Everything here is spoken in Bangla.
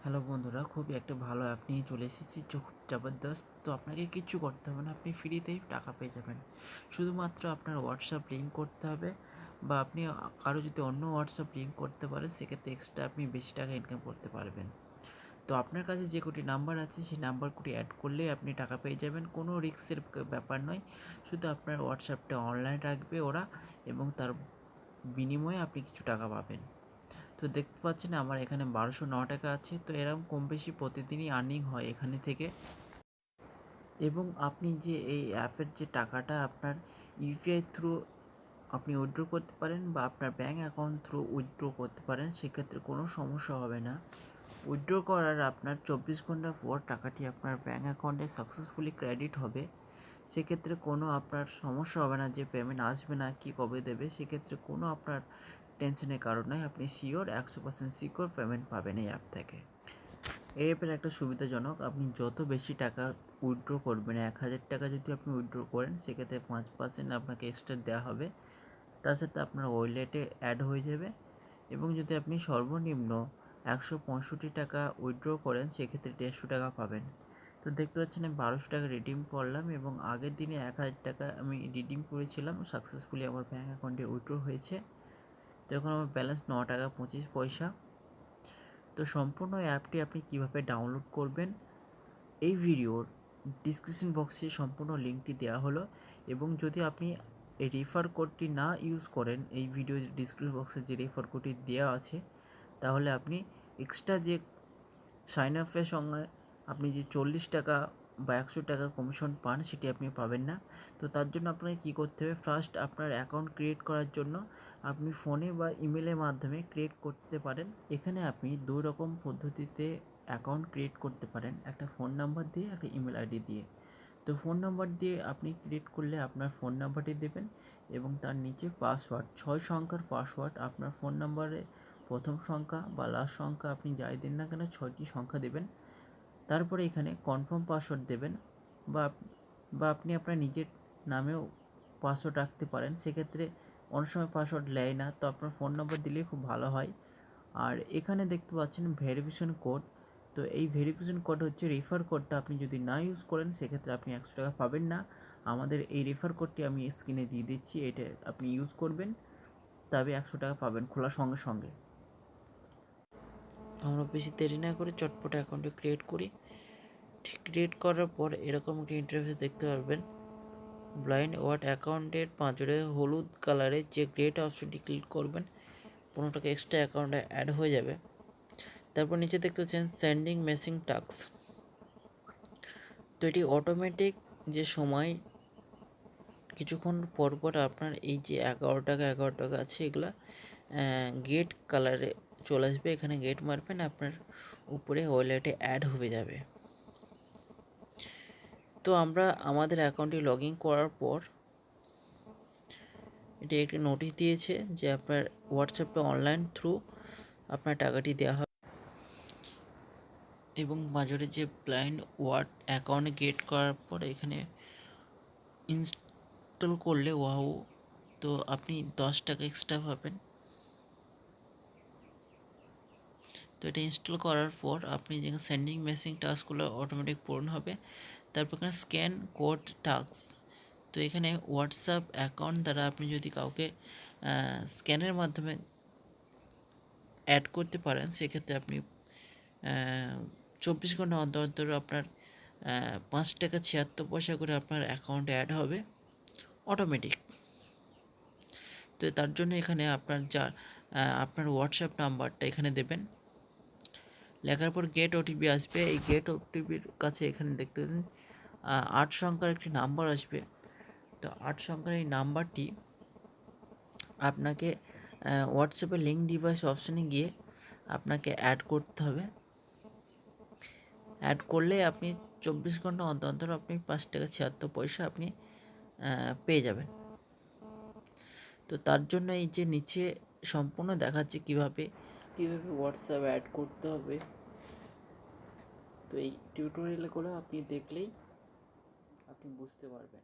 হ্যালো বন্ধুরা, খুবই একটা ভালো অ্যাপ নিয়ে চলে এসেছি, খুব জবরদস্ত। তো আপনাকে কিচ্ছু করতে হবে না, আপনি ফ্রিতেই টাকা পেয়ে যাবেন। শুধুমাত্র আপনার হোয়াটসঅ্যাপ লিঙ্ক করতে হবে, বা আপনি কারো যদি অন্য হোয়াটসঅ্যাপ লিঙ্ক করতে পারেন, সেক্ষেত্রে এক্সট্রা আপনি বেশি টাকা ইনকাম করতে পারবেন। তো আপনার কাছে যে কটি নাম্বার আছে সেই নাম্বারগুলি অ্যাড করলেই আপনি টাকা পেয়ে যাবেন। কোনো রিস্কের ব্যাপার নয়, শুধু আপনার হোয়াটসঅ্যাপটা অনলাইন রাখবে ওরা, এবং তার বিনিময়ে আপনি কিছু টাকা পাবেন। তো দেখতে পাচ্ছেন আমার এখানে 1209 টাকা আছে। তো এরকম কম বেশি প্রতিদিনই আর্নিং হয় এখানে থেকে। এবং আপনি যে এই অ্যাপের যে টাকাটা আপনার ইউপিআই থ্রু আপনি উইথড্র করতে পারেন, বা আপনার ব্যাঙ্ক অ্যাকাউন্ট থ্রু উইথড্র করতে পারেন, সেক্ষেত্রে কোনো সমস্যা হবে না। উইথড্র করার আপনার 24 ঘন্টা পর টাকাটি আপনার ব্যাঙ্ক অ্যাকাউন্টে সাকসেসফুলি ক্রেডিট হবে। সেক্ষেত্রে কোনো আপনার সমস্যা হবে না যে পেমেন্ট আসবে না কি কবে দেবে, সেক্ষেত্রে কোনো আপনার টেনশনের কারণ নয়। আপনি শিওর 100% সিকিউর পেমেন্ট পাবেন এই অ্যাপ থেকে। এই অ্যাপের একটা সুবিধাজনক, আপনি যত বেশি টাকা উইথড্র করবেন, 1000 টাকা যদি আপনি উইথড্র করেন, সেক্ষেত্রে 5% আপনাকে এক্সট্রা দেওয়া হবে। তার সাথে আপনার ওয়ালেটে অ্যাড হয়ে যাবে। এবং যদি আপনি সর্বনিম্ন 165 টাকা উইথড্র করেন, সেক্ষেত্রে 150 টাকা পাবেন। তো দেখতে পাচ্ছেন আমি 1200 টাকা রিডিম করলাম, এবং আগের দিনে 1000 টাকা আমি রিডিম করেছিলাম, সাকসেসফুলি আমার ব্যাঙ্ক অ্যাকাউন্টে উইথড্র হয়েছে। তো এখন আমার ব্যালেন্স 9 টাকা 25 পয়সা। তো সম্পূর্ণ অ্যাপটি আপনি কিভাবে ডাউনলোড করবেন, এই ভিডিওর ডিসক্রিপশন বক্সে সম্পূর্ণ লিঙ্কটি দেওয়া হলো। এবং যদি আপনি এই রেফার কোডটি না ইউজ করেন, এই ভিডিও ডিসক্রিপশন বক্সে যে রেফার কোডটি দেওয়া আছে, তাহলে আপনি এক্সট্রা যে সাইন আপের সঙ্গে আপনি যে 40 টাকা বা 100 টাকা কমিশন পান, সেটি আপনি পাবেন না। তো তার জন্য আপনাকে কী করতে হবে, ফার্স্ট আপনার অ্যাকাউন্ট ক্রিয়েট করার জন্য আপনি ফোনে বা ইমেলের মাধ্যমে ক্রিয়েট করতে পারেন। এখানে আপনি 2 রকম পদ্ধতিতে অ্যাকাউন্ট ক্রিয়েট করতে পারেন, একটা ফোন নাম্বার দিয়ে, একটা ইমেল আইডি দিয়ে। তো ফোন নাম্বার দিয়ে আপনি ক্রিয়েট করলে আপনার ফোন নাম্বারটি দেবেন, এবং তার নিচে পাসওয়ার্ড, 6 সংখ্যার পাসওয়ার্ড। আপনার ফোন নাম্বারে প্রথম সংখ্যা বা লাস্ট সংখ্যা আপনি যাই দিন না কেন, 6টি সংখ্যা দেবেন। তারপরে এখানে কনফার্ম পাসওয়ার্ড দেবেন, বা বা আপনি আপনার নিজের নামেও পাসওয়ার্ড রাখতে পারেন। সেক্ষেত্রে অনেক সময় পাসওয়ার্ড নেয় না, তো আপনার ফোন নাম্বার দিলেই খুব ভালো হয়। আর এখানে দেখতে পাচ্ছেন ভেরিফিকেশন কোড। তো এই ভেরিফিকেশন কোড হচ্ছে রেফার কোডটা, আপনি যদি না ইউজ করেন, সেক্ষেত্রে আপনি 100 টাকা পাবেন না। আমাদের এই রেফার কোডটি আমি স্ক্রিনে দিয়ে দিচ্ছি, এটা আপনি ইউজ করবেন, তবে 100 টাকা পাবেন খোলার সঙ্গে সঙ্গে। আমরা বেশি দেরি না করে চটপট অ্যাকাউন্টে ক্রিয়েট করি। ক্রিয়েট করার পর এরকম একটি ইন্টারফেস দেখতে পারবেন। ব্লাইন্ড ওয়াট অ্যাকাউন্টের পাঁচরে হলুদ কালারের যে ক্রিয়েট অপশনটি ক্লিক করবেন, 15 টাকা এক্সট্রা অ্যাকাউন্টে অ্যাড হয়ে যাবে। তারপর নিচে দেখতে পাচ্ছেন সেন্ডিং মেসেজ টাস্ক। তো এটি অটোমেটিক যে সময় কিছুক্ষণ পর পর আপনার এই যে 11 টাকা আছে, এগুলা গেট কালারে চলে আসবে। এখানে গেট মারবেন, আপনার উপরে ওয়ালেটে অ্যাড হয়ে যাবে। তো আমরা আমাদের অ্যাকাউন্টটি লগ ইন করার পর এটি একটি নোটিশ দিয়েছে যে আপনার হোয়াটসঅ্যাপে অনলাইন থ্রু আপনার টাকাটি দেওয়া হবে। এবং বাজারে যে ব্লাইন্ড ওয়াট অ্যাকাউন্টে গেট করার পর এখানে ইনস্টল করলে ওয়াও, তো আপনি 10 টাকা এক্সট্রা পাবেন। তো এটা ইনস্টল করার পর আপনি যেখানে সেন্ডিং মেসেজ টাস্কগুলো অটোমেটিক পূরণ হবে। তারপর এখানে স্ক্যান কোড টাস্ক। তো এখানে হোয়াটসঅ্যাপ অ্যাকাউন্ট দ্বারা আপনি যদি কাউকে স্ক্যানের মাধ্যমে অ্যাড করতে পারেন, সেক্ষেত্রে আপনি 24 ঘন্টা অন্তর অন্তর আপনার 5 টাকা 76 পয়সা করে আপনার অ্যাকাউন্টে অ্যাড হবে অটোমেটিক। তো তার জন্য এখানে আপনার হোয়াটসঅ্যাপ নাম্বারটা এখানে দেবেন। লেখার পর গেট ওটিপি আসবে। এই গেট ওটিপির কাছে এখানে দেখতে পাচ্ছেন 8 সংখ্যার একটি নাম্বার আসবে। তো 8 সংখ্যার এই নাম্বারটি আপনাকে হোয়াটসঅ্যাপে লিঙ্ক ডিভাইস অপশানে গিয়ে আপনাকে অ্যাড করতে হবে। অ্যাড করলে আপনি 24 ঘন্টা অন্তর অন্তর আপনি 5 টাকা 76 পয়সা আপনি পেয়ে যাবেন। তো তার জন্য এই যে নিচে সম্পূর্ণ দেখাচ্ছে কীভাবে হোয়াটসঅ্যাপ অ্যাড করতে হবে। তো এই টিউটোরিয়ালগুলো আপনি দেখলেই আপনি বুঝতে পারবেন।